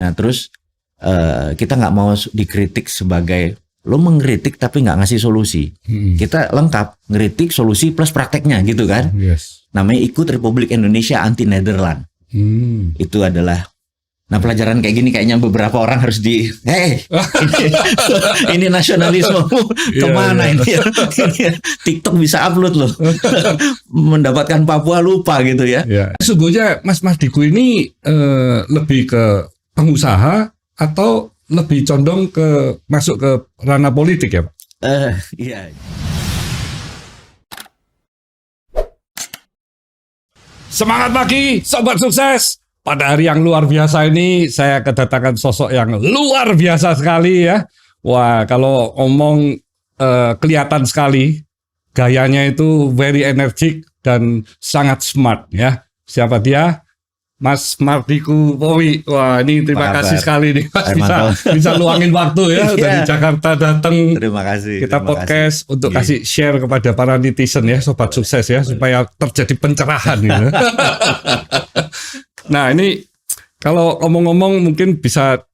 Nah terus kita nggak mau dikritik sebagai lo mengkritik tapi nggak ngasih solusi. Kita lengkap, ngeritik, solusi plus prakteknya gitu kan. Yes. Namanya ikut Republik Indonesia Anti Nederland. Itu adalah, nah pelajaran kayak gini kayaknya beberapa orang harus ini nasionalisme kemana ini ya? TikTok bisa upload loh. Mendapatkan Papua lupa gitu ya. Sesungguhnya Mas Mardigu ini lebih ke pengusaha atau lebih condong ke masuk ke ranah politik ya Pak? Iya. Semangat pagi, sobat sukses. Pada hari yang luar biasa ini saya kedatangan sosok yang luar biasa sekali ya. Wah, kalau ngomong kelihatan sekali gayanya itu very energik dan sangat smart ya. Siapa dia? Mas Mardigu Powi. Wah, ini terima kasih sekali nih Mas bisa luangin waktu ya dari Jakarta datang. Terima kasih. Kita podcast untuk kasih share kepada para netizen ya, sobat sukses ya, supaya terjadi pencerahan gitu. Nah, ini kalau ngomong-ngomong mungkin bisa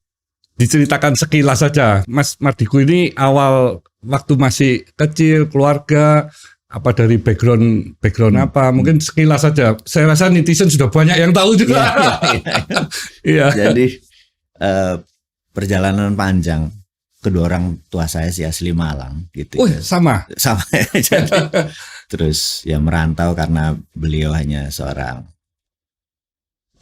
diceritakan sekilas saja. Mas Mardigu ini awal waktu masih kecil, keluarga, apa dari background apa, mungkin sekilas saja. Saya rasa netizen sudah banyak yang tahu juga. Iya. Jadi perjalanan panjang. Kedua orang tua saya sih asli Malang gitu. Sama. Jadi, terus ya merantau karena beliau hanya seorang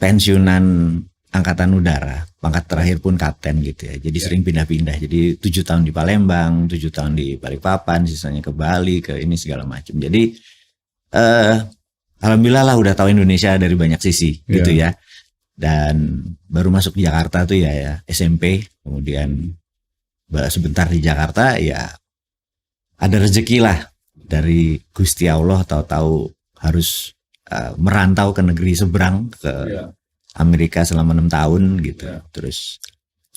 pensiunan angkatan udara, pangkat terakhir pun kapten gitu ya. Jadi sering pindah-pindah. Jadi 7 tahun di Palembang, 7 tahun di Balikpapan, sisanya ke Bali, ke ini segala macam. Jadi alhamdulillah lah udah tahu Indonesia dari banyak sisi gitu ya. Dan baru masuk di Jakarta tuh ya SMP, kemudian sebentar di Jakarta ya ada rezeki lah dari Gusti Allah, tahu-tahu harus merantau ke negeri seberang ke Amerika selama 6 tahun gitu. Terus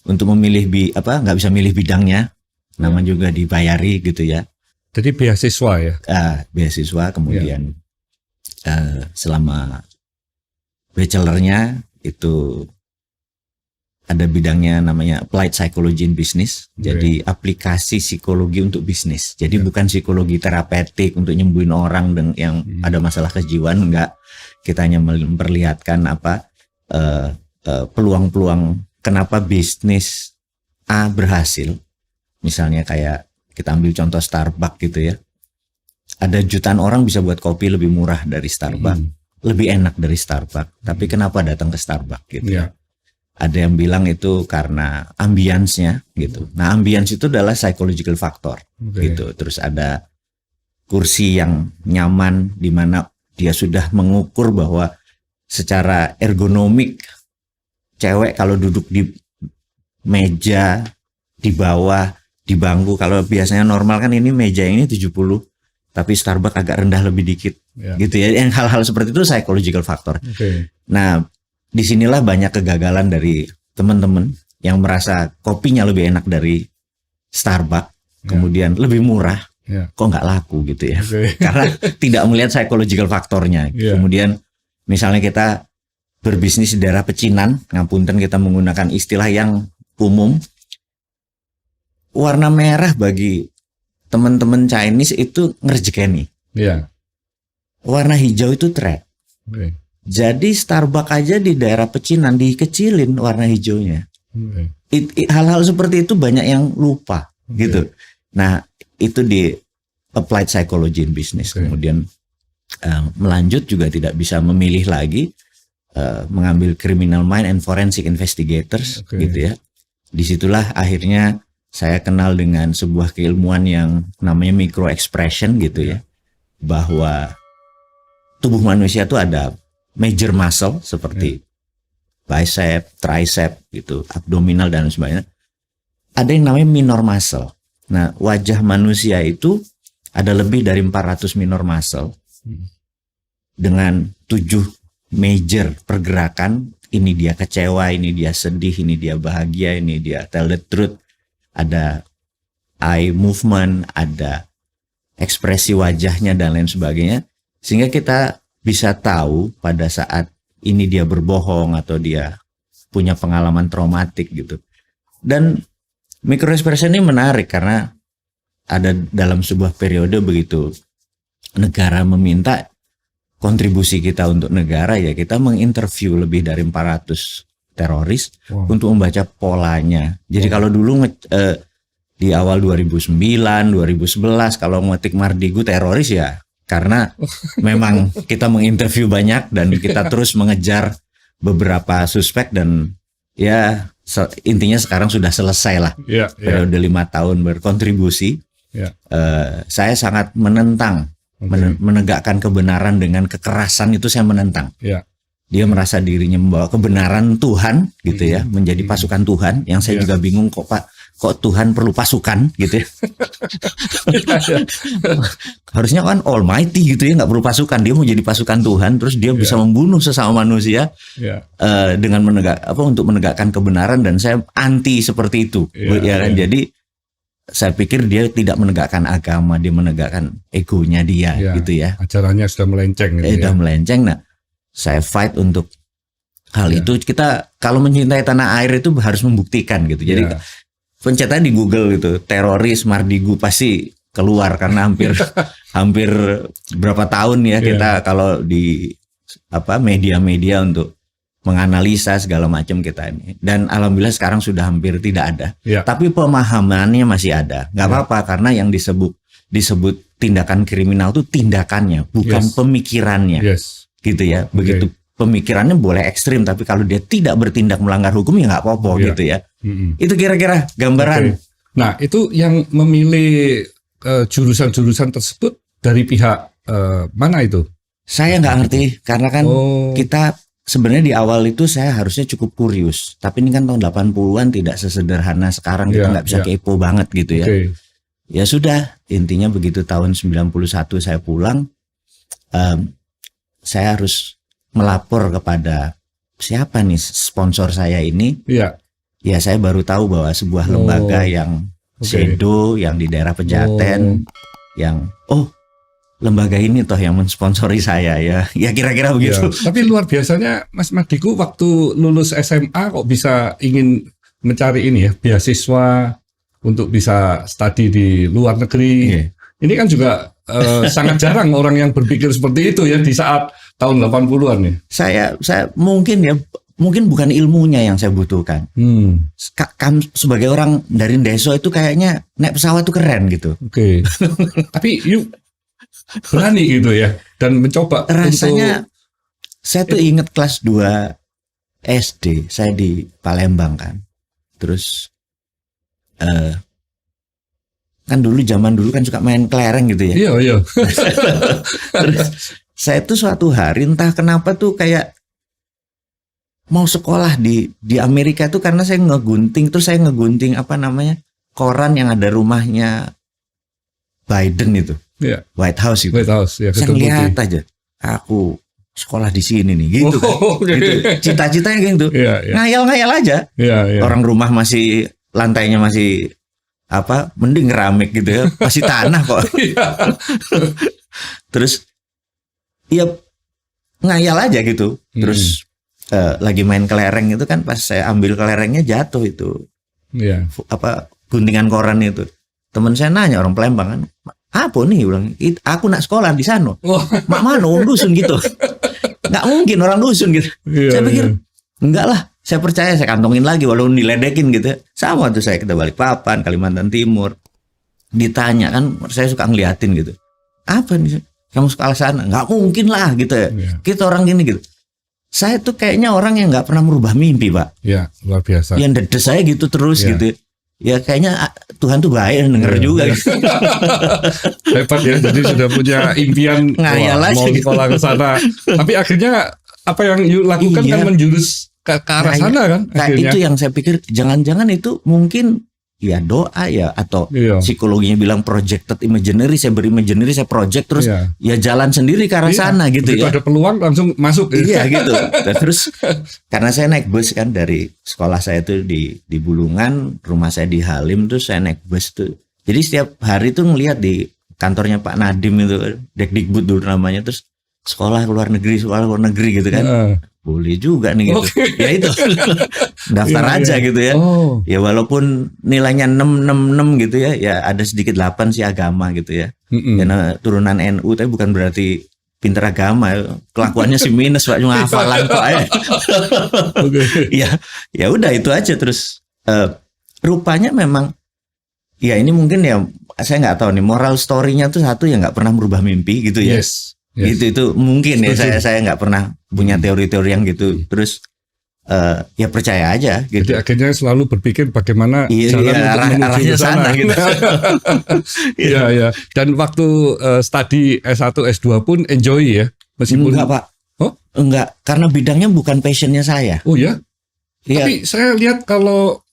untuk memilih nggak bisa milih bidangnya, nama juga dibayari gitu ya. Jadi beasiswa ya? Beasiswa, kemudian selama bachelornya itu ada bidangnya namanya Applied Psychology in Business. Jadi aplikasi psikologi untuk bisnis. Jadi bukan psikologi terapeutik untuk nyembuhin orang yang ada masalah kejiwaan, enggak. Kita hanya memperlihatkan peluang-peluang kenapa bisnis A berhasil. Misalnya kayak kita ambil contoh Starbucks gitu ya. Ada jutaan orang bisa buat kopi lebih murah dari Starbucks, lebih enak dari Starbucks. Tapi kenapa datang ke Starbucks gitu? Ada yang bilang itu karena ambience-nya gitu. Nah, ambience itu adalah psychological factor gitu. Terus ada kursi yang nyaman di mana dia sudah mengukur bahwa secara ergonomik cewek kalau duduk di meja, di bawah, di bangku, kalau biasanya normal kan ini meja ini 70, tapi Starbucks agak rendah lebih dikit gitu ya. Yang hal-hal seperti itu psychological factor. Nah, disinilah banyak kegagalan dari teman-teman yang merasa kopinya lebih enak dari Starbucks, kemudian lebih murah, kok nggak laku gitu ya. Karena tidak melihat psychological faktornya. Kemudian misalnya kita berbisnis di daerah pecinan, ngapunten kita menggunakan istilah yang umum, warna merah bagi teman-teman Chinese itu ngerjekeni. Warna hijau itu threat. Jadi Starbucks aja di daerah pecinan dikecilin warna hijaunya. Hal-hal seperti itu banyak yang lupa gitu. Nah, itu di applied psychology in business. Kemudian melanjut juga tidak bisa memilih lagi, mengambil criminal mind and forensic investigators gitu ya. Disitulah akhirnya saya kenal dengan sebuah keilmuan yang namanya micro expression gitu ya. Bahwa tubuh manusia itu ada major muscle seperti bicep, tricep gitu, abdominal dan sebagainya. Ada yang namanya minor muscle. Nah, wajah manusia itu ada lebih dari 400 minor muscle dengan 7 major pergerakan. Ini dia kecewa, ini dia sedih, ini dia bahagia, ini dia tell the truth. Ada eye movement, ada ekspresi wajahnya dan lain sebagainya. Sehingga kita bisa tahu pada saat ini dia berbohong atau dia punya pengalaman traumatik gitu. Dan microexpression ini menarik karena ada dalam sebuah periode begitu negara meminta kontribusi kita untuk negara, ya kita menginterview lebih dari 400 teroris untuk membaca polanya. Jadi kalau dulu di awal 2009, 2011 kalau ngetik Mardigu teroris ya karena memang kita menginterview banyak dan kita terus mengejar beberapa suspek dan ya intinya sekarang sudah selesai lah periode 5 tahun berkontribusi. Saya sangat menentang menegakkan kebenaran dengan kekerasan, itu saya menentang. Dia merasa dirinya membawa kebenaran Tuhan gitu ya, menjadi pasukan Tuhan. Yang saya juga bingung kok Tuhan perlu pasukan gitu ya. Harusnya kan Almighty gitu ya, nggak perlu pasukan. Dia mau jadi pasukan Tuhan, terus dia bisa membunuh sesama manusia dengan untuk menegakkan kebenaran, dan saya anti seperti itu. Kan? Jadi saya pikir dia tidak menegakkan agama, dia menegakkan egonya dia gitu ya. Ajarannya sudah melenceng. Gitu sudah melenceng. Nah, saya fight untuk hal itu. Kita kalau mencintai tanah air itu harus membuktikan gitu. Jadi pencet di Google gitu, teroris Mardigu pasti keluar karena hampir berapa tahun ya kita kalau di media-media untuk menganalisa segala macam kita ini. Dan alhamdulillah sekarang sudah hampir tidak ada. Tapi pemahamannya masih ada. Nggak apa-apa karena yang disebut tindakan kriminal itu tindakannya, bukan pemikirannya. Gitu ya. Begitu pemikirannya boleh ekstrim, tapi kalau dia tidak bertindak melanggar hukum ya nggak apa-apa gitu ya. Itu kira-kira gambaran. Nah, itu yang memilih jurusan-jurusan tersebut dari pihak mana itu? Saya nggak ngerti karena kan kita sebenarnya di awal itu saya harusnya cukup kurius, tapi ini kan tahun 80-an tidak sesederhana sekarang, kita nggak bisa kepo banget gitu ya. Ya sudah, intinya begitu tahun 91 saya pulang, saya harus melapor kepada siapa nih sponsor saya ini. Ya saya baru tahu bahwa sebuah lembaga yang Sedo yang di daerah Pejaten yang lembaga ini toh yang mensponsori saya ya kira-kira begitu. Tapi luar biasanya Mas Mardigu waktu lulus SMA kok bisa ingin mencari ini ya beasiswa untuk bisa studi di luar negeri. Ini kan juga sangat jarang orang yang berpikir seperti itu ya di saat tahun 80-an ya. Saya mungkin bukan ilmunya yang saya butuhkan. Sebagai orang dari Deso itu kayaknya naik pesawat tuh keren gitu. Tapi berani gitu ya dan mencoba. Rasanya saya tuh inget kelas 2 SD saya di Palembang kan. Terus kan zaman dulu kan suka main kelereng gitu ya. Iya. Terus saya tuh suatu hari entah kenapa tuh kayak mau sekolah di Amerika tuh karena saya ngegunting koran yang ada rumahnya Biden itu. White House itu. Saya lihat aja, aku sekolah di sini nih, gitu kan. Gitu. Cita-citanya gitu. Ngayal-ngayal aja. Orang rumah masih lantainya masih mending keramik gitu ya, masih tanah kok. Terus ya ngayal aja gitu. Terus lagi main kelereng itu kan, pas saya ambil kelerengnya jatuh itu. Guntingan koran itu. Teman saya nanya, orang Palembang kan, apa nih, bilang, aku nak sekolah di sana. Mak mana orang dusun gitu. Nggak mungkin orang dusun gitu. Saya pikir enggak lah, saya percaya, saya kantongin lagi walaupun diledekin gitu. Sama tuh saya, kita Balikpapan, Kalimantan Timur. Ditanya kan, saya suka ngeliatin gitu. Apa nih, kamu sekolah sana? Nggak mungkin lah gitu ya. Kita orang gini gitu. Saya tuh kayaknya orang yang nggak pernah merubah mimpi, Pak. Luar biasa. Yang dedes saya gitu terus gitu. Ya kayaknya Tuhan tuh baik, denger juga. Hebat ya, jadi sudah punya impian mau sekolah ke sana. Tapi akhirnya apa yang lakukan kan menjurus ke arah sana kan. Akhirnya. Itu yang saya pikir, jangan-jangan itu mungkin ya doa ya, atau psikologinya bilang projected imaginary, saya berimaginary, saya project terus ya jalan sendiri ke arah sana gitu. Ada peluang langsung masuk. Gitu. Dan terus karena saya naik bus kan dari sekolah saya itu di Bulungan, rumah saya di Halim, terus saya naik bus tuh. Jadi setiap hari tuh ngelihat di kantornya Pak Nadiem itu, Dekdikbud dulu namanya, terus sekolah luar negeri gitu kan. Boleh juga nih gitu. Ya itu daftar aja gitu ya. Ya walaupun nilainya 6 gitu ya, ya ada sedikit 8 sih agama gitu ya. Karena turunan NU tapi bukan berarti pinter agama, kelakuannya sih minus Pak, cuma hafalan kok aja. Ya udah itu aja terus rupanya memang ya ini mungkin ya saya nggak tahu nih moral story-nya tuh satu yang nggak pernah merubah mimpi gitu ya. Yes. Itu mungkin ya saya nggak pernah punya teori-teori yang gitu. Terus ya percaya aja gitu. Jadi akhirnya selalu berpikir bagaimana jalan untuk menuju ke sana gitu. Iya. Dan waktu studi S1 S2 pun enjoy ya meskipun enggak Pak. Enggak, karena bidangnya bukan passionnya saya. Oh ya? Tapi saya lihat kalau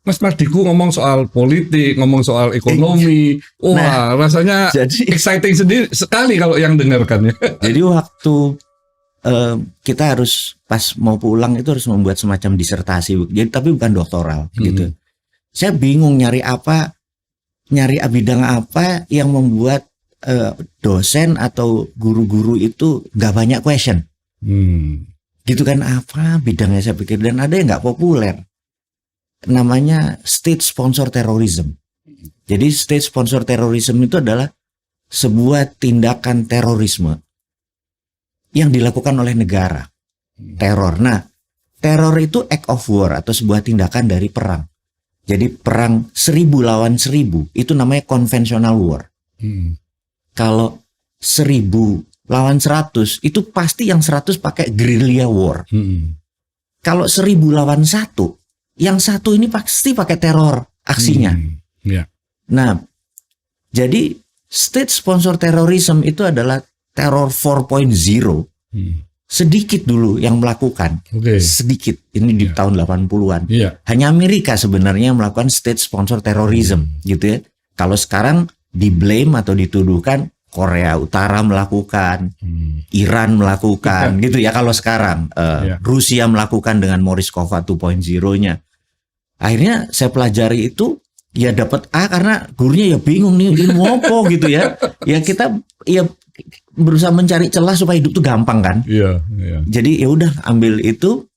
Mas Mardigu ngomong soal politik, ngomong soal ekonomi, rasanya jadi exciting sendiri sekali kalau yang dengarkan ya. Jadi waktu kita harus pas mau pulang itu harus membuat semacam disertasi, jadi tapi bukan doktoral gitu. Saya bingung nyari bidang apa yang membuat dosen atau guru-guru itu nggak banyak question. Gitu kan, apa bidangnya saya pikir, dan ada yang nggak populer. Namanya state sponsor terrorism. Jadi state sponsor terrorism itu adalah sebuah tindakan terorisme yang dilakukan oleh negara. Teror. Nah, teror itu act of war atau sebuah tindakan dari perang. Jadi perang 1000 lawan 1000 itu namanya conventional war. Kalau 1000 lawan 100 itu pasti yang 100 pakai guerrilla war. Kalau 1000 lawan 1, yang satu ini pasti pakai teror aksinya. Nah, jadi state sponsor terrorism itu adalah teror 4.0. Sedikit dulu yang melakukan. Sedikit. Ini di tahun 80-an. Hanya Amerika sebenarnya yang melakukan state sponsor terrorism gitu ya. Kalau sekarang di blame atau dituduhkan Korea Utara melakukan, Iran melakukan gitu ya kalau sekarang. Rusia melakukan dengan Morishkova 2.0-nya. Akhirnya saya pelajari itu ya dapat A karena gurunya ya bingung nih ilmu apa gitu ya. Ya kita ya berusaha mencari celah supaya hidup tuh gampang kan. Jadi ya udah ambil itu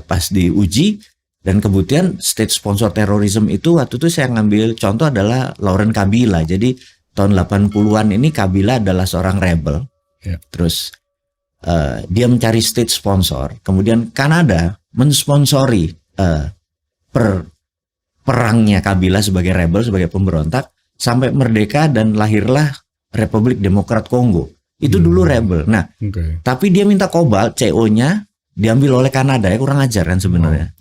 pas diuji, dan kemudian state sponsor terrorism itu waktu itu saya ngambil contoh adalah Laurent Kabila. Jadi tahun 80-an ini Kabila adalah seorang rebel. Terus dia mencari state sponsor. Kemudian Kanada mensponsori perangnya Kabila sebagai rebel, sebagai pemberontak sampai merdeka dan lahirlah Republik Demokrat Kongo. Itu dulu rebel. Nah, tapi dia minta kobalt, CO-nya diambil oleh Kanada, ya kurang ajar kan sebenarnya.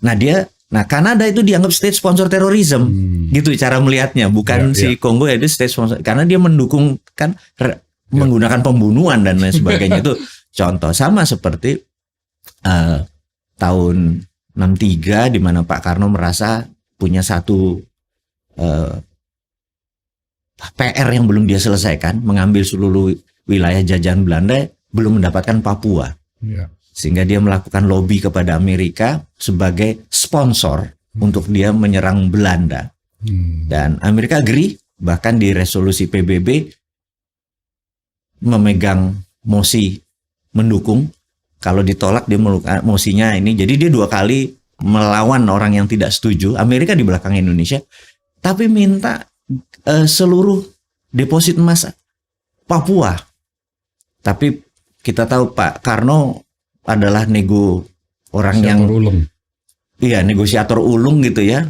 Nah Kanada itu dianggap state sponsor terorisme, gitu cara melihatnya. Bukan si Kongo ya, itu state sponsor karena dia mendukung kan menggunakan pembunuhan dan lain sebagainya. Itu contoh. Sama seperti tahun 63 di mana Pak Karno merasa punya satu PR yang belum dia selesaikan, mengambil seluruh wilayah jajahan Belanda, belum mendapatkan Papua. Sehingga dia melakukan lobby kepada Amerika sebagai sponsor untuk dia menyerang Belanda. Dan Amerika agree, bahkan di resolusi PBB memegang mosi mendukung. Kalau ditolak dia mosinya ini. Jadi dia 2 kali melawan orang yang tidak setuju. Amerika di belakang Indonesia, tapi minta seluruh deposit emas Papua. Tapi kita tahu Pak Karno adalah negosiator ulung gitu ya,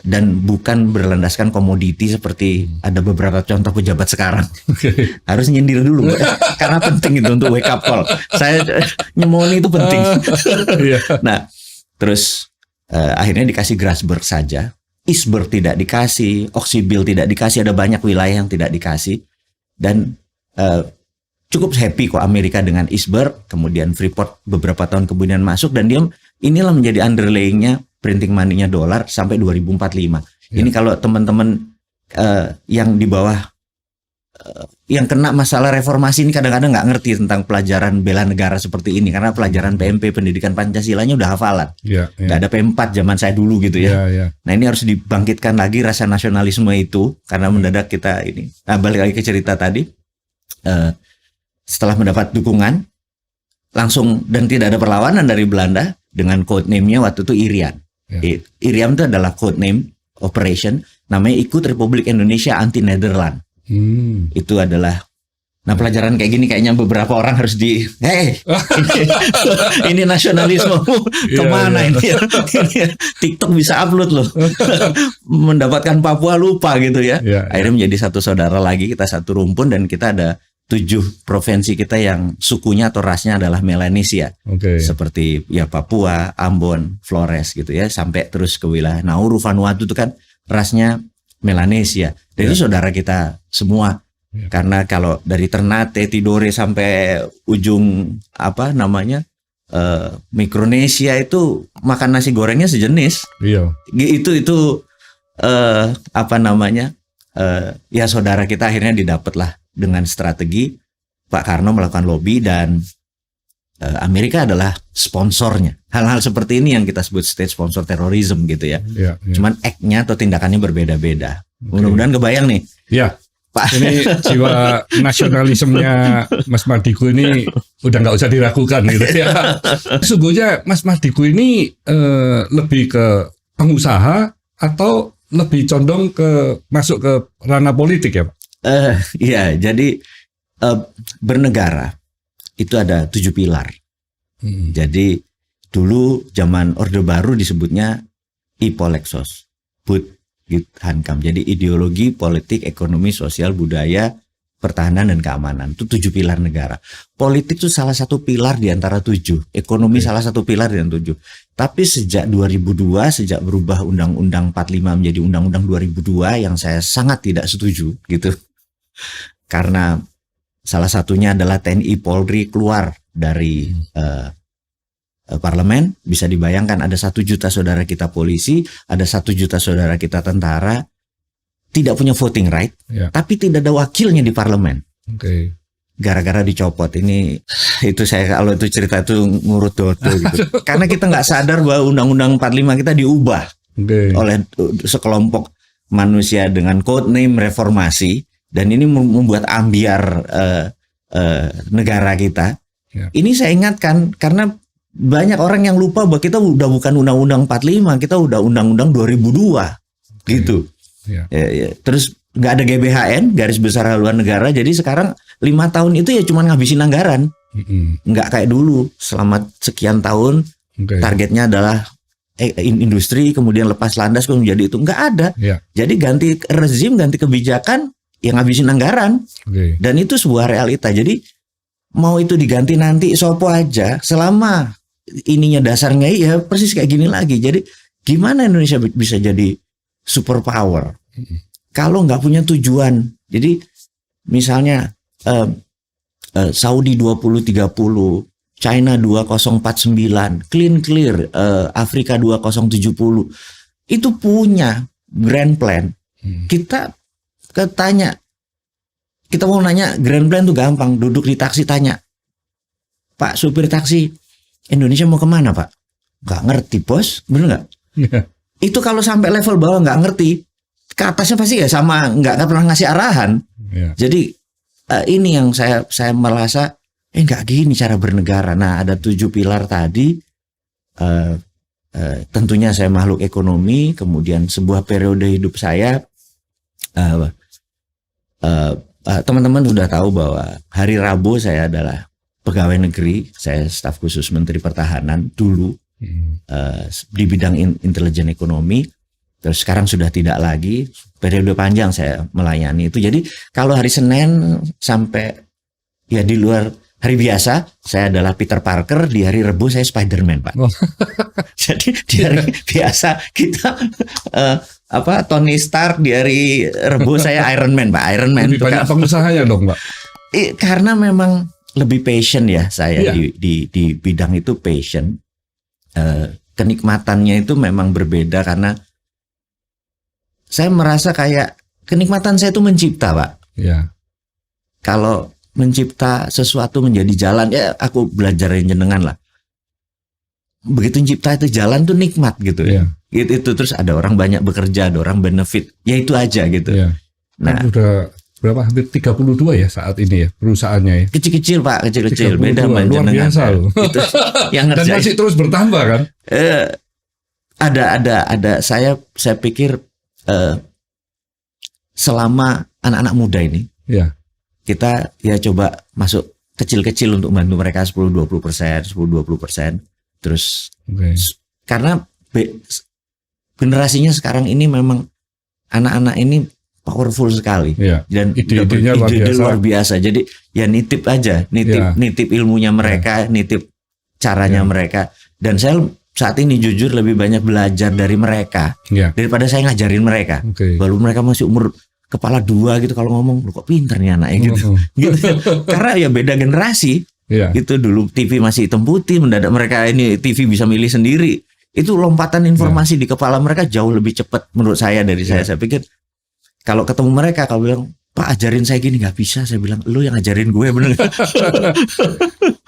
dan bukan berlandaskan komoditi seperti ada beberapa contoh pejabat sekarang. Harus nyindir dulu karena penting itu untuk wake up call. Saya nyemoni itu penting. Nah, terus akhirnya dikasih Grasberg saja, Iceberg tidak dikasih, Oksibil tidak dikasih, ada banyak wilayah yang tidak dikasih, dan cukup happy kok Amerika dengan Iceberg. Kemudian Freeport beberapa tahun kemudian masuk, dan dia inilah menjadi underlying-nya printing money-nya dolar sampai 2045. Ini kalau teman-teman yang di bawah yang kena masalah reformasi ini kadang-kadang nggak ngerti tentang pelajaran bela negara seperti ini, karena pelajaran PMP pendidikan Pancasilanya udah hafalan. Nggak ada P4 zaman saya dulu gitu ya. Nah ini harus dibangkitkan lagi rasa nasionalisme itu, karena mendadak kita ini. Nah balik lagi ke cerita tadi. setelah mendapat dukungan langsung dan tidak ada perlawanan dari Belanda dengan code name-nya waktu itu Irian. Irian itu adalah code name operation, namanya Ikut Republik Indonesia Anti Nederland. Itu adalah, nah pelajaran kayak gini kayaknya beberapa orang harus ini nasionalismemu kemana ini? TikTok bisa upload loh. Mendapatkan Papua lupa gitu ya. Akhirnya menjadi satu saudara lagi, kita satu rumpun dan kita ada 7 provinsi kita yang sukunya atau rasnya adalah Melanesia. Seperti ya Papua, Ambon, Flores gitu ya, sampai terus ke wilayah Nauru, Vanuatu itu kan rasnya Melanesia. Dan itu saudara kita semua. Karena kalau dari Ternate, Tidore sampai ujung Mikronesia itu makan nasi gorengnya sejenis. Ya saudara kita akhirnya didapat lah dengan strategi Pak Karno melakukan lobby dan Amerika adalah sponsornya. Hal-hal seperti ini yang kita sebut state sponsor terrorism gitu ya. Cuman act-nya atau tindakannya berbeda-beda. Mudah-mudahan kebayang nih. Pak. Ini jiwa nasionalismenya Mas Mardigu ini udah nggak usah diragukan gitu ya. Sesungguhnya Mas Mardigu ini lebih ke pengusaha atau lebih condong ke masuk ke ranah politik ya Pak? Iya, jadi bernegara itu ada 7 pilar. Jadi dulu zaman Orde Baru disebutnya Ipolexos, Bud Git Hankam. Jadi ideologi, politik, ekonomi, sosial, budaya, pertahanan dan keamanan. Itu 7 pilar negara. Politik itu salah satu pilar di antara 7. Ekonomi salah satu pilar di antara 7. Tapi sejak 2002, sejak berubah Undang-Undang 45 menjadi Undang-Undang 2002 yang saya sangat tidak setuju gitu. Karena salah satunya adalah TNI Polri keluar dari parlemen. Bisa dibayangkan ada 1 juta saudara kita polisi, ada 1 juta saudara kita tentara tidak punya voting right, tapi tidak ada wakilnya di parlemen. Gara-gara dicopot ini, itu saya kalau itu cerita itu ngurut dodo gitu. Karena kita nggak sadar bahwa Undang-Undang 45 kita diubah oleh sekelompok manusia dengan code name reformasi. Dan ini membuat ambiar negara kita. Ini saya ingatkan karena banyak orang yang lupa bahwa kita udah bukan Undang-Undang 45, kita udah Undang-Undang 2002 gitu. Terus nggak ada GBHN, garis besar haluan negara. Jadi sekarang 5 tahun itu ya cuma ngabisin anggaran. Nggak kayak dulu selama sekian tahun targetnya adalah industri, kemudian lepas landas kemudian jadi itu nggak ada. Jadi ganti rezim, ganti kebijakan, yang ngabisin anggaran. Dan itu sebuah realita. Jadi mau itu diganti nanti sopo aja, selama ininya dasarnya ya persis kayak gini lagi. Jadi gimana Indonesia bisa jadi superpower kalau nggak punya tujuan? Jadi misalnya Saudi 2030, China 2049, clear, Afrika 2070 itu punya grand plan. Kita mau nanya grand plan tuh gampang, duduk di taksi tanya, Pak supir taksi, Indonesia mau kemana Pak? Gak ngerti bos, bener gak? Itu kalau sampai level bawah gak ngerti, ke atasnya pasti ya sama, gak pernah ngasih arahan. Jadi ini yang saya merasa, gak gini cara bernegara. Nah ada 7 pilar tadi, tentunya saya makhluk ekonomi, kemudian sebuah periode hidup saya, teman-teman sudah tahu bahwa hari Rabu saya adalah pegawai negeri, saya staf khusus Menteri Pertahanan dulu di bidang intelijen ekonomi, terus sekarang sudah tidak lagi, periode panjang saya melayani itu. Jadi kalau hari Senin sampai ya di luar hari biasa saya adalah Peter Parker, di hari Rebu saya Spider-Man Pak. Jadi di hari biasa kita Tony Stark, di hari Rebu saya Iron Man Pak. Iron Man. Lebih banyak pengusahanya dong Pak. Karena memang lebih passion ya saya di bidang itu passion. Kenikmatannya itu memang berbeda karena saya merasa kayak kenikmatan saya itu mencipta Pak. Kalau mencipta sesuatu menjadi jalan, ya aku belajar jenengan lah. Begitu mencipta itu jalan tuh nikmat gitu ya. Itu terus ada orang banyak bekerja, ada orang benefit, ya itu aja gitu. Nah, udah berapa? Hampir 32 ya saat ini ya perusahaannya ya. Kecil-kecil Pak, kecil-kecil. Beda luar biasa loh. Itu yang dan masih terus bertambah kan? Ada. Saya pikir selama anak-anak muda ini, ya, kita ya coba masuk kecil-kecil untuk bantu mereka 10-20%, 10-20%. Terus karena generasinya sekarang ini memang anak-anak ini powerful sekali, ya, dan ide-idenya luar biasa. Jadi ya nitip aja, nitip ilmunya mereka, nitip caranya mereka. Dan saya saat ini jujur lebih banyak belajar dari mereka daripada saya ngajarin mereka. Baru mereka masih umur kepala 2 gitu, kalau ngomong, lu kok pinter nih anaknya gitu. Karena ya beda generasi. Itu dulu TV masih hitam putih, mendadak mereka ini TV bisa milih sendiri. Itu lompatan informasi di kepala mereka jauh lebih cepat menurut saya dari saya. Saya pikir kalau ketemu mereka, kalau bilang, Pak ajarin saya gini, nggak bisa. Saya bilang, lu yang ajarin gue, bener.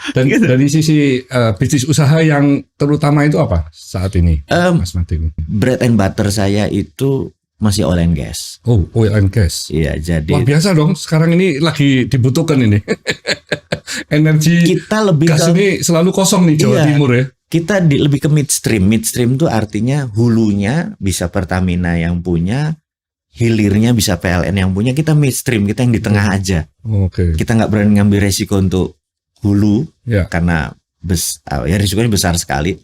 Dan dari sisi bisnis usaha yang terutama itu apa saat ini, Mas Martin? Bread and butter saya itu masih oil and gas. Oh, oil and gas. Iya, jadi. Wah, biasa dong. Sekarang ini lagi dibutuhkan ini. Energi kita lebih gas ini selalu kosong nih Jawa Timur ya. Kita lebih ke midstream. Midstream itu artinya hulunya bisa Pertamina yang punya, hilirnya bisa PLN yang punya. Kita midstream, kita yang di tengah aja. Kita nggak berani ngambil resiko untuk hulu karena ya risikonya besar sekali.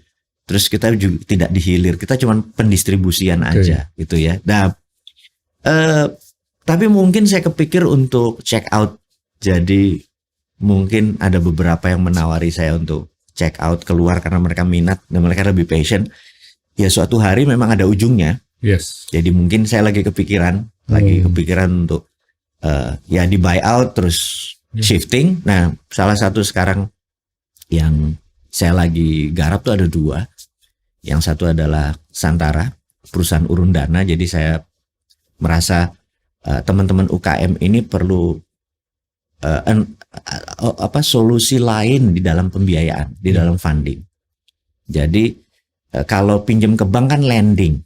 Terus kita juga tidak dihilir, kita cuma pendistribusian aja gitu ya. Nah, tapi mungkin saya kepikir untuk check out. Jadi mungkin ada beberapa yang menawari saya untuk check out keluar karena mereka minat dan mereka lebih passion. Ya suatu hari memang ada ujungnya. Jadi mungkin saya lagi kepikiran untuk ya di buyout terus shifting. Nah, salah satu sekarang yang saya lagi garap tuh ada 2. Yang satu adalah Santara, perusahaan urun dana. Jadi saya merasa teman-teman UKM ini perlu solusi lain di dalam pembiayaan, di dalam funding. Jadi kalau pinjam ke bank kan lending,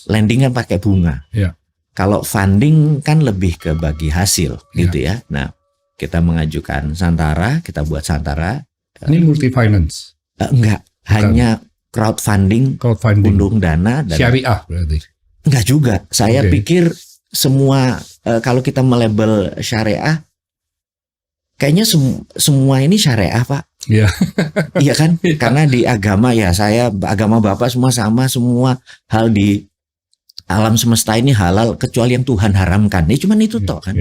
lending kan pakai bunga. Kalau funding kan lebih ke bagi hasil, gitu ya. Nah, kita mengajukan Santara, kita buat Santara. Ini multi finance? Enggak, hanya crowdfunding, undang dana. Dan syariah berarti? Enggak juga. Saya pikir semua kalau kita melabel syariah, kayaknya semua ini syariah Pak. Iya kan? Karena di agama ya agama Bapak semua sama, semua hal di alam semesta ini halal kecuali yang Tuhan haramkan. Ini cuman itu toh kan.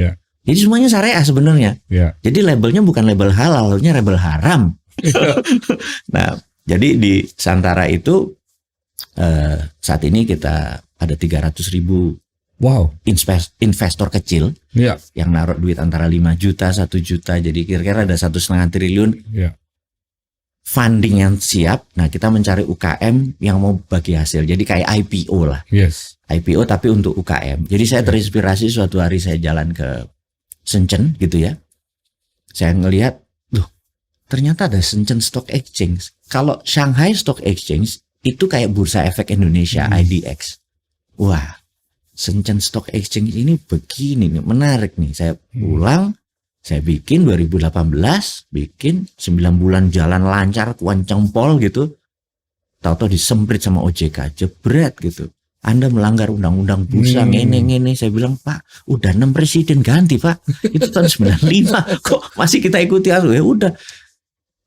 Jadi semuanya syariah sebenarnya. Jadi labelnya bukan label halal, labelnya label haram. Nah, jadi di Santara itu saat ini kita ada 300.000 investor kecil yang naruh duit antara 5 juta, 1 juta. Jadi kira-kira ada 1,5 triliun funding yang siap. Nah, kita mencari UKM yang mau bagi hasil. Jadi kayak IPO lah. IPO tapi untuk UKM. Jadi saya terinspirasi suatu hari saya jalan ke Shenzhen gitu ya. Saya ngelihat, ternyata ada Shenzhen Stock Exchange. Kalau Shanghai Stock Exchange itu kayak Bursa Efek Indonesia, IDX. Wah, Shenzhen Stock Exchange ini begini nih, menarik nih. Saya pulang, saya bikin 2018, bikin 9 bulan jalan lancar, kuancang pol gitu. Tahu-tahu disemprit sama OJK, jebret gitu. Anda melanggar undang-undang bursa, ngene. Saya bilang, Pak, udah 6 presiden ganti, Pak. Itu tahun 95, kok masih kita ikuti? Ya udah.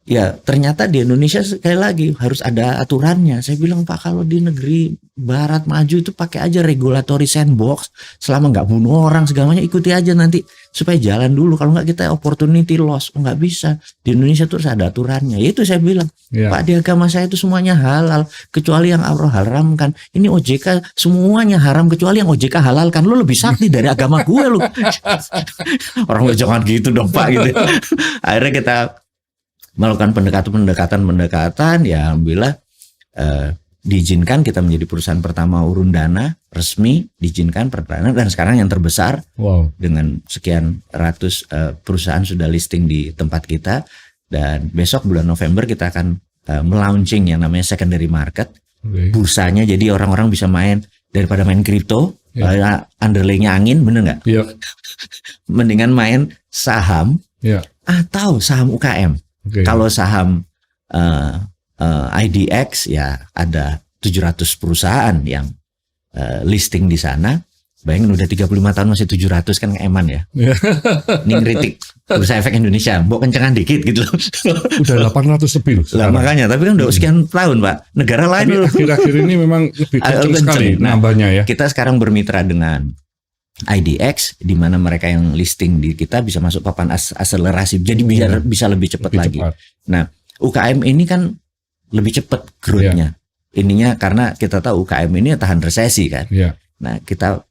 Ya ternyata di Indonesia sekali lagi harus ada aturannya. Saya bilang, Pak, kalau di negeri barat maju itu pakai aja regulatory sandbox. Selama nggak bunuh orang segalanya ikuti aja nanti supaya jalan dulu. Kalau nggak kita opportunity loss. Nggak bisa. Di Indonesia tuh harus ada aturannya. Ya itu saya bilang, Pak, di agama saya itu semuanya halal kecuali yang Allah haramkan. Ini OJK semuanya haram kecuali yang OJK halalkan. Lu lebih sakti dari agama gue lu. Orang jangan gitu dong Pak gitu. Akhirnya kita melakukan pendekatan, ya alhamdulillah diizinkan kita menjadi perusahaan pertama urun dana resmi, diizinkan perdana, dan sekarang yang terbesar dengan sekian ratus perusahaan sudah listing di tempat kita. Dan besok bulan November kita akan melaunching yang namanya secondary market, bursanya. Jadi orang-orang bisa main, daripada main kripto underlay-nya angin, bener nggak? Yeah. Mendingan main saham atau saham UKM. Kalau saham IDX ya ada 700 perusahaan yang listing di sana. Bayangin udah 35 tahun masih 700 kan eman ya. Ini ngeritik Bursa Efek Indonesia, mbok kencengan dikit gitu. Udah 800 lebih loh. Lah makanya, tapi kan udah sekian tahun Pak. Negara lain loh. Akhir-akhir ini memang lebih kenceng sekali nambahnya ya. Kita sekarang bermitra dengan IDX, di mana mereka yang listing di kita bisa masuk papan akselerasi, jadi bisa lebih cepat lagi. Nah, UKM ini kan lebih cepat growth-nya. Ininya karena kita tahu UKM ini tahan resesi kan. Nah, kita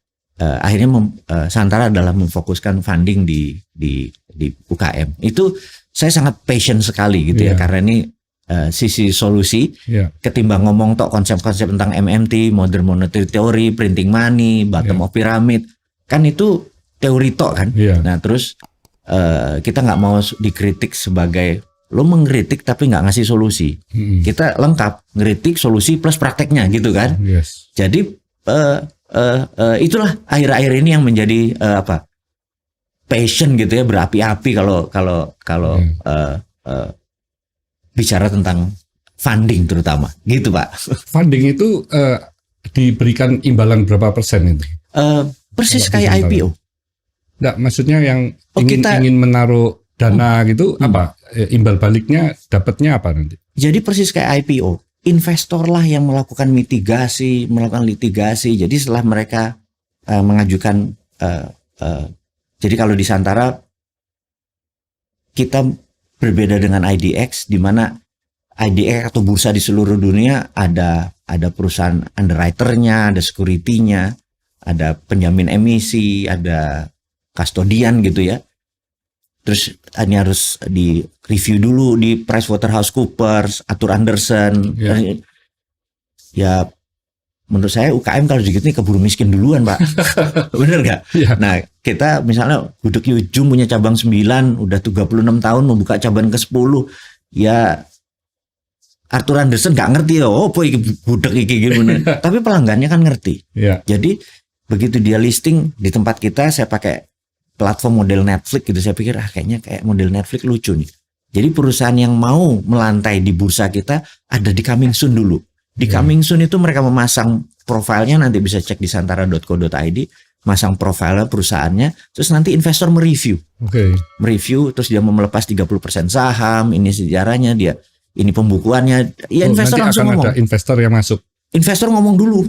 akhirnya Santara adalah memfokuskan funding di UKM. Itu saya sangat passion sekali gitu ya, karena ini sisi solusi ketimbang ngomong tok konsep-konsep tentang MMT, modern monetary theory, printing money, bottom of pyramid, kan itu teori tok kan. Nah terus kita nggak mau dikritik sebagai lo mengkritik tapi nggak ngasih solusi. Kita lengkap, ngeritik, solusi plus prakteknya gitu kan. Jadi itulah akhir-akhir ini yang menjadi passion gitu ya, berapi-api kalau bicara tentang funding terutama gitu Pak. Funding itu diberikan imbalan berapa persen itu? Persis kayak IPO. Enggak, maksudnya yang ingin menaruh dana gitu apa? Imbal baliknya dapatnya apa nanti? Jadi persis kayak IPO. Investor lah yang melakukan melakukan litigasi. Jadi setelah mereka mengajukan, jadi kalau di Santara kita berbeda dengan IDX, di mana IDX atau bursa di seluruh dunia ada perusahaan underwriter-nya, ada security-nya, ada penjamin emisi, ada kustodian gitu ya. Terus ini harus di review dulu di PricewaterhouseCoopers, Arthur Andersen. Ya menurut saya UKM kalau gitu nih keburu miskin duluan Pak. Bener gak? Nah kita misalnya Gudeg Yujum punya cabang 9, udah 36 tahun membuka cabang ke-10. Ya Arthur Andersen gak ngerti ya, gudeg iki gimana. Tapi pelanggannya kan ngerti. Jadi begitu dia listing di tempat kita, saya pakai platform model Netflix gitu, saya pikir kayaknya kayak model Netflix lucu nih. Jadi perusahaan yang mau melantai di bursa kita ada di Coming Soon dulu. Di Coming Soon itu mereka memasang profilnya, nanti bisa cek di santara.co.id, masang profilnya perusahaannya, terus nanti investor mereview. Mereview, terus dia mau melepas 30% saham, ini sejarahnya dia, ini pembukuannya. Ya investor langsung ngomong. Ada investor yang masuk. Investor ngomong dulu,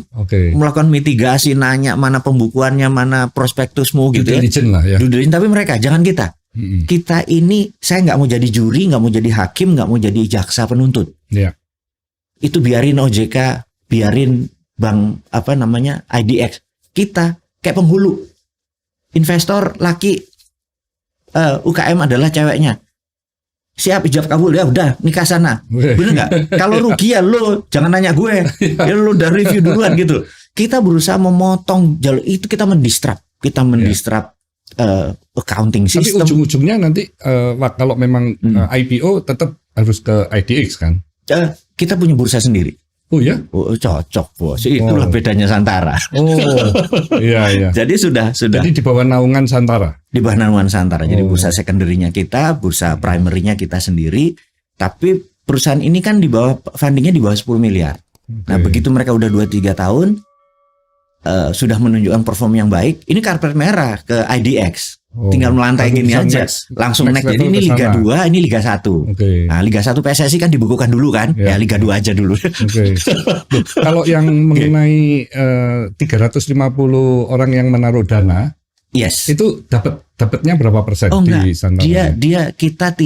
melakukan mitigasi, nanya mana pembukuannya, mana prospektusmu gitu ya. Due diligence, tapi mereka, jangan kita. Kita ini, saya nggak mau jadi juri, nggak mau jadi hakim, nggak mau jadi jaksa penuntut. Itu biarin OJK, biarin bank IDX. Kita kayak penghulu. Investor laki, UKM adalah ceweknya. Siap, ijab kabul, ya udah nikah sana. Bener nggak? Kalau rugi ya lo jangan nanya gue, ya lo udah review duluan gitu. Kita berusaha memotong jalur itu, kita mendistrap accounting system. Tapi ujung-ujungnya nanti kalau memang IPO tetap harus ke IDX kan? Kita punya bursa sendiri. Oh ya? Cocok bos. Itulah bedanya Santara. Iya. Jadi sudah. Jadi di bawah naungan Santara. Di bawah naungan Santara. Jadi bursa secondary-nya kita, bursa primary-nya kita sendiri. Tapi perusahaan ini kan di bawah fundingnya di bawah 10 miliar. Nah begitu mereka udah 2-3 tahun sudah menunjukkan perform yang baik, ini karpet merah ke IDX. Tinggal melantai gini aja, langsung naik. Jadi ini Liga 2, ini Liga 1. Nah, Liga 1 PSSI kan dibukukan dulu kan, ya Liga 2 aja dulu. Kalau yang mengenai 350 orang yang menaruh dana, itu dapatnya berapa persen di Santara? Kita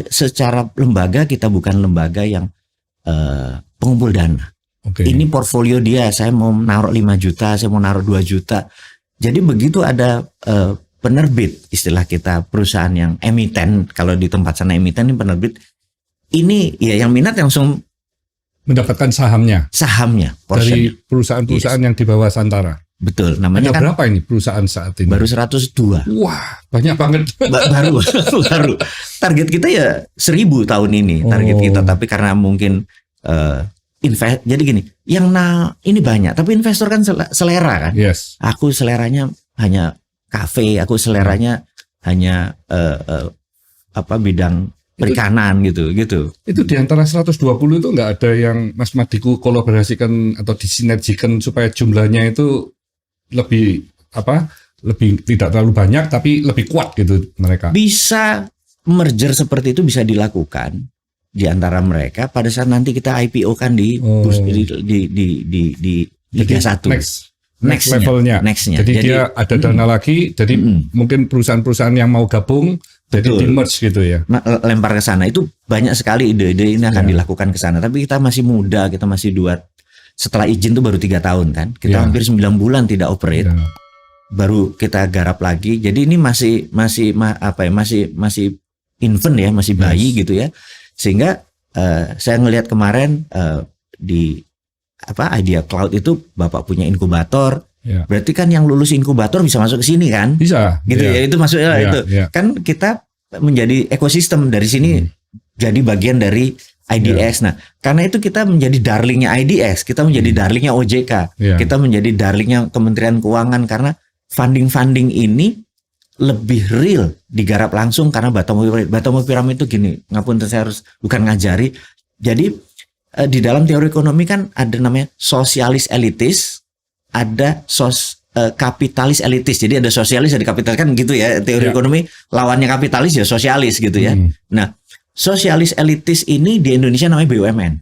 secara lembaga, kita bukan lembaga yang pengumpul dana. Ini portfolio dia, saya mau naruh 5 juta, saya mau naruh 2 juta. Jadi begitu ada penerbit, istilah kita perusahaan yang emiten, kalau di tempat sana emiten ini penerbit, ini ya yang minat langsung mendapatkan sahamnya dari perusahaan-perusahaan yang di bawah Santara. Betul, namanya kan berapa ini perusahaan saat ini? Baru 102. Wah, banyak banget. baru. Target kita ya 1000 tahun ini target kita, tapi karena mungkin Jadi gini, ini banyak, tapi investor kan selera kan. Yes. Aku seleranya hanya kafe, aku seleranya hanya bidang perikanan gitu. Itu di antara 120 itu nggak ada yang Mas Madiku kolaborasikan atau disinergikan supaya jumlahnya itu lebih tidak terlalu banyak tapi lebih kuat gitu mereka. Bisa merger seperti itu bisa dilakukan di antara mereka pada saat nanti kita IPO kan di Liga 1. Next levelnya. Nextnya. Jadi dia ada dana lagi. Jadi mungkin perusahaan-perusahaan yang mau gabung jadi di merge gitu ya. Lempar ke sana. Itu banyak sekali ide-ide ini akan dilakukan ke sana. Tapi kita masih muda, kita masih setelah izin tuh baru 3 tahun kan. Kita hampir 9 bulan tidak operate. Baru kita garap lagi. Jadi ini masih infant ya, masih bayi gitu ya. Sehingga saya ngelihat kemarin di Idea Cloud itu Bapak punya inkubator. Berarti kan yang lulus inkubator bisa masuk ke sini kan? Bisa. Gitu ya. Itu maksudnya itu. Kan kita menjadi ekosistem dari sini jadi bagian dari IDX. Nah, karena itu kita menjadi darlingnya IDX, kita menjadi darlingnya OJK, kita menjadi darlingnya Kementerian Keuangan karena funding ini lebih real digarap langsung karena bottom up pyramid itu gini. Ngapunten saya bukan ngajari. Jadi di dalam teori ekonomi kan ada namanya sosialis elitis, ada kapitalis elitis. Jadi ada sosialis, ada kapitalis kan gitu ya. Teori ekonomi lawannya kapitalis ya sosialis gitu ya. Nah, sosialis elitis ini di Indonesia namanya BUMN.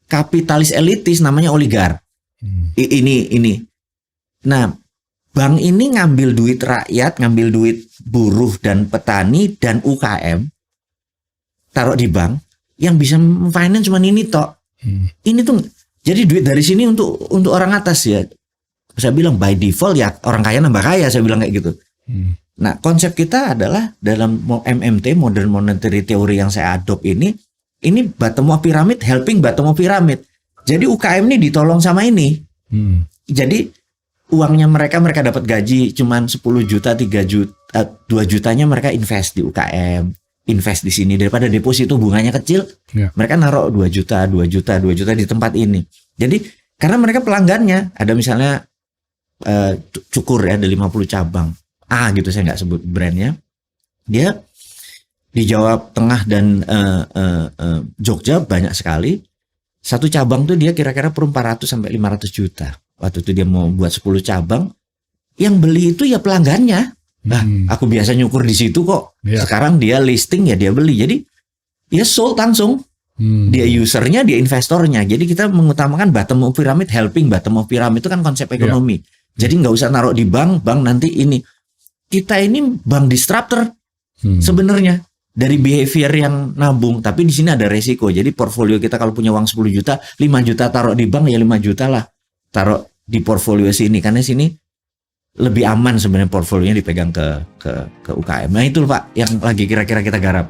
Kapitalis elitis namanya oligar. Ini. Nah, bank ini ngambil duit rakyat, ngambil duit buruh dan petani dan UKM, taruh di bank. Yang bisa finance cuma ini tok. Ini tuh jadi duit dari sini untuk orang atas ya. Saya bilang by default ya orang kaya nambah kaya, saya bilang kayak gitu. Nah, konsep kita adalah dalam MMT, Modern Monetary Theory yang saya adopt ini bottom up pyramid helping bottom up pyramid. Jadi UKM ini ditolong sama ini. Jadi uangnya mereka dapat gaji cuman 10 juta, 3 juta, 2 jutanya mereka invest di UKM. Invest di sini daripada deposito bunganya kecil, mereka naruh 2 juta di tempat ini. Jadi karena mereka pelanggannya ada misalnya Cukur ya, ada 50 cabang gitu, saya nggak sebut brandnya. Dia di Jawa Tengah dan Jogja banyak sekali. Satu cabang tuh dia kira-kira per 400 sampai 500 juta. Waktu itu dia mau buat 10 cabang, yang beli itu ya pelanggannya. Nah, aku biasa nyukur di situ kok. Sekarang dia listing ya dia beli. Jadi dia sold langsung. Dia usernya, dia investornya. Jadi kita mengutamakan bottom up pyramid helping bottom up pyramid itu kan konsep ekonomi. Jadi nggak usah naruh di bank nanti ini. Kita ini bank disruptor sebenarnya dari behavior yang nabung. Tapi di sini ada resiko. Jadi portfolio kita kalau punya uang 10 juta, 5 juta taruh di bank ya 5 juta lah taruh di portfolio sini. Karena sini lebih aman sebenarnya portfolionya dipegang ke UKM. Nah itu Pak yang lagi kira-kira kita garap.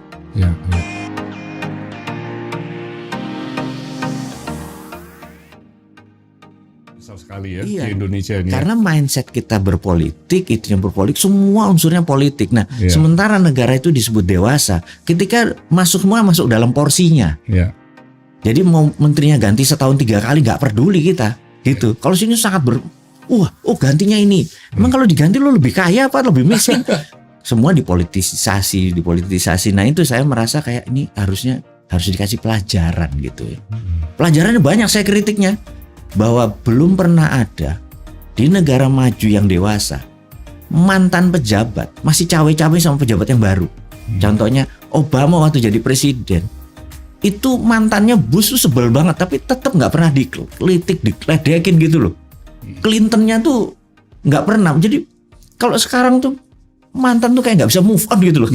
Besar sekali ya di Indonesia ini. Karena mindset kita berpolitik, itu yang berpolitik, semua unsurnya politik. Nah, sementara negara itu disebut dewasa, ketika semua masuk dalam porsinya. Jadi mau menterinya ganti setahun 3 kali nggak peduli kita, gitu. Kalau sini sangat gantinya ini. Emang kalau diganti lo lebih kaya apa lebih miskin? Semua dipolitisasi. Nah itu saya merasa kayak ini harus dikasih pelajaran gitu ya. Pelajarannya banyak saya kritiknya. Bahwa belum pernah ada di negara maju yang dewasa mantan pejabat masih cawe-cawe sama pejabat yang baru. Contohnya Obama waktu jadi presiden. Itu mantannya Bush tuh sebel banget tapi tetap nggak pernah dikritik, diledekin gitu loh. Clintonnya tuh nggak pernah. Jadi kalau sekarang tuh mantan tuh kayak nggak bisa move on gitu loh.